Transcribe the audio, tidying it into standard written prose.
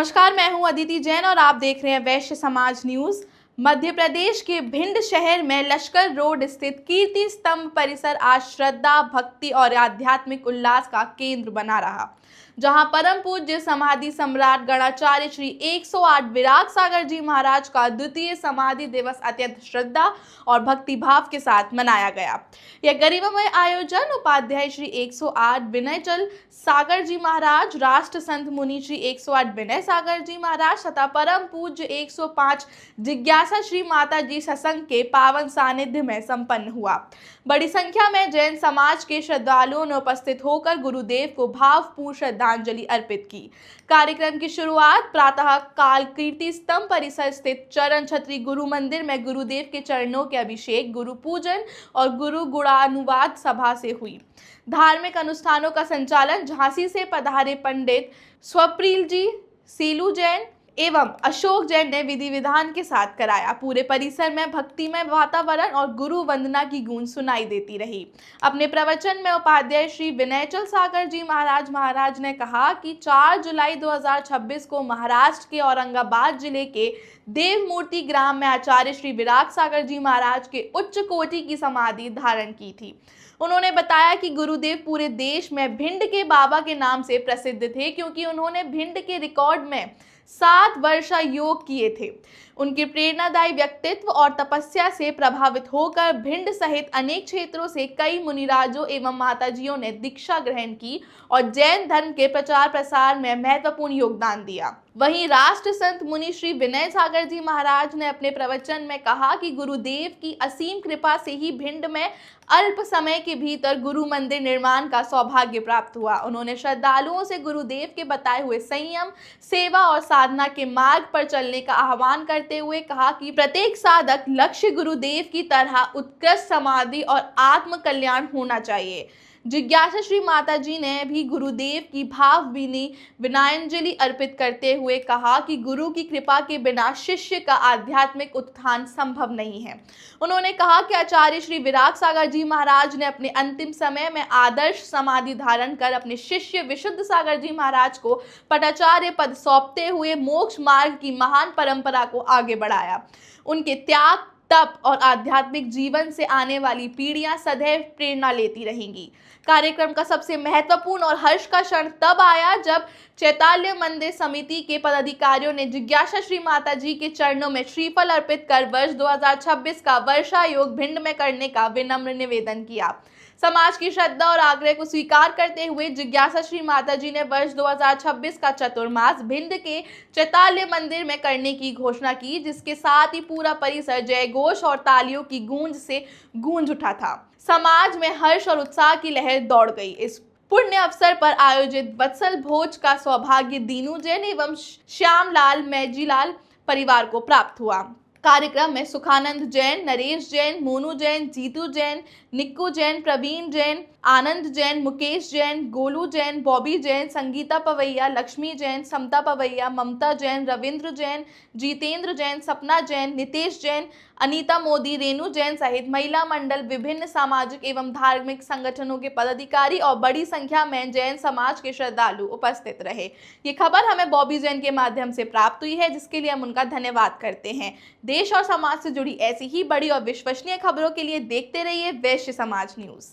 नमस्कार, मैं हूं अदिति जैन और आप देख रहे हैं वैश्य समाज न्यूज। मध्य प्रदेश के भिंड शहर में लश्कर रोड स्थित कीर्ति स्तंभ परिसर आज श्रद्धा, भक्ति और आध्यात्मिक उल्लास का केंद्र बना रहा, जहां परम पूज्य समाधि सम्राट गणाचार्य श्री 108 विराग सागर जी महाराज का द्वितीय समाधि दिवस अत्यंत श्रद्धा और भक्ति भाव के साथ मनाया गया। यह गरिमामय आयोजन उपाध्याय श्री 108 विनयचल सागर जी महाराज, राष्ट्र संत मुनि श्री 108 विनय सागर जी महाराज तथा परम पूज्य 105 जिज्ञासा श्री माता जी सत्संग के पावन सानिध्य में संपन्न हुआ। बड़ी संख्या में जैन समाज के श्रद्धालुओं ने उपस्थित होकर गुरुदेव को भावपूर्ण श्रद्धांजलि अर्पित की। कार्यक्रम की शुरुआत प्रातः काल कीर्ति स्तंभ परिसर स्थित चरण छत्री गुरु मंदिर में गुरुदेव के चरणों के अभिषेक, गुरु पूजन और गुरु गुणानुवाद सभा से हुई। धार्मिक अनुष्ठानों का संचालन झांसी से पधारे पंडित स्वप्रिल जी, सीलू जैन एवं अशोक जैन ने विधि विधान के साथ कराया। पूरे परिसर में भक्तिमय वातावरण और गुरु वंदना की गूंज सुनाई देती रही। अपने प्रवचन में उपाध्याय श्री विनयचल सागर जी महाराज ने कहा कि 4 जुलाई 2026 को महाराष्ट्र के औरंगाबाद जिले के देवमूर्ति ग्राम में आचार्य श्री विराग सागर जी महाराज के उच्च कोटि की समाधि धारण की थी। उन्होंने बताया कि गुरुदेव पूरे देश में भिंड के बाबा के नाम से प्रसिद्ध थे, क्योंकि उन्होंने भिंड के रिकॉर्ड में 7 वर्षा योग किए थे। उनके प्रेरणादायी व्यक्तित्व और तपस्या से प्रभावित होकर भिंड सहित अनेक क्षेत्रों से कई मुनिराजों एवं माताजियों ने दीक्षा ग्रहण की और जैन धर्म के प्रचार प्रसार में महत्वपूर्ण योगदान दिया। वहीं राष्ट्र संत मुनि श्री विनय सागर जी महाराज ने अपने प्रवचन में कहा कि गुरुदेव की असीम कृपा से ही भिंड में अल्प समय के भीतर गुरु मंदिर निर्माण का सौभाग्य प्राप्त हुआ। उन्होंने श्रद्धालुओं से गुरुदेव के बताए हुए संयम, सेवा और साधना के मार्ग पर चलने का आह्वान करते हुए कहा कि प्रत्येक साधक लक्ष्य गुरुदेव की तरह उत्कृष्ट समाधि और आत्म कल्याण होना चाहिए। जिज्ञासा श्री माता जी ने भी गुरुदेव की भावभीनी विनयाञ्जलि अर्पित करते हुए कहा कि गुरु की कृपा के बिना शिष्य का आध्यात्मिक उत्थान संभव नहीं है। उन्होंने कहा कि आचार्य श्री विराग सागर जी महाराज ने अपने अंतिम समय में आदर्श समाधि धारण कर अपने शिष्य विशुद्ध सागर जी महाराज को पटाचार्य पद सौंपते हुए मोक्ष मार्ग की महान परंपरा को आगे बढ़ाया। उनके त्याग, तप और आध्यात्मिक जीवन से आने वाली पीढ़ियां सदैव प्रेरणा लेती रहेंगी। कार्यक्रम का सबसे महत्वपूर्ण और हर्ष का क्षण तब आया जब चैताल्य मंदिर समिति के पदाधिकारियों ने जिज्ञासा श्री माता जी के चरणों में श्रीफल अर्पित कर वर्ष 2026 का वर्षा योग भिंड में करने का विनम्र निवेदन किया। समाज की श्रद्धा और आग्रह को स्वीकार करते हुए जिज्ञासा श्री माता जी ने वर्ष 2026 का चतुर्मास भिंड के चैताल्य मंदिर में करने की घोषणा की, जिसके साथ ही पूरा परिसर जय घोष और तालियों की गूंज से गूंज उठा था। समाज में हर्ष और उत्साह की लहर दौड़ गई। इस पुण्य अवसर पर आयोजित वत्सल भोज का सौभाग्य दीनू जैन एवं श्यामलाल मैजीलाल परिवार को प्राप्त हुआ। कार्यक्रम में सुखानंद जैन, नरेश जैन, मोनू जैन, जीतू जैन, निक्कू जैन, प्रवीण जैन, आनंद जैन, मुकेश जैन, गोलू जैन, बॉबी जैन, संगीता पवैया, लक्ष्मी जैन, समता पवैया, ममता जैन, रविंद्र जैन, जीतेंद्र जैन, सपना जैन, नितेश जैन, अनीता मोदी, रेणु जैन सहित महिला मंडल, विभिन्न सामाजिक एवं धार्मिक संगठनों के पदाधिकारी और बड़ी संख्या में जैन समाज के श्रद्धालु उपस्थित रहे। ये खबर हमें बॉबी जैन के माध्यम से प्राप्त हुई है, जिसके लिए हम उनका धन्यवाद करते हैं। देश और समाज से जुड़ी ऐसी ही बड़ी और विश्वसनीय खबरों के लिए देखते रहिए वैश्य समाज न्यूज।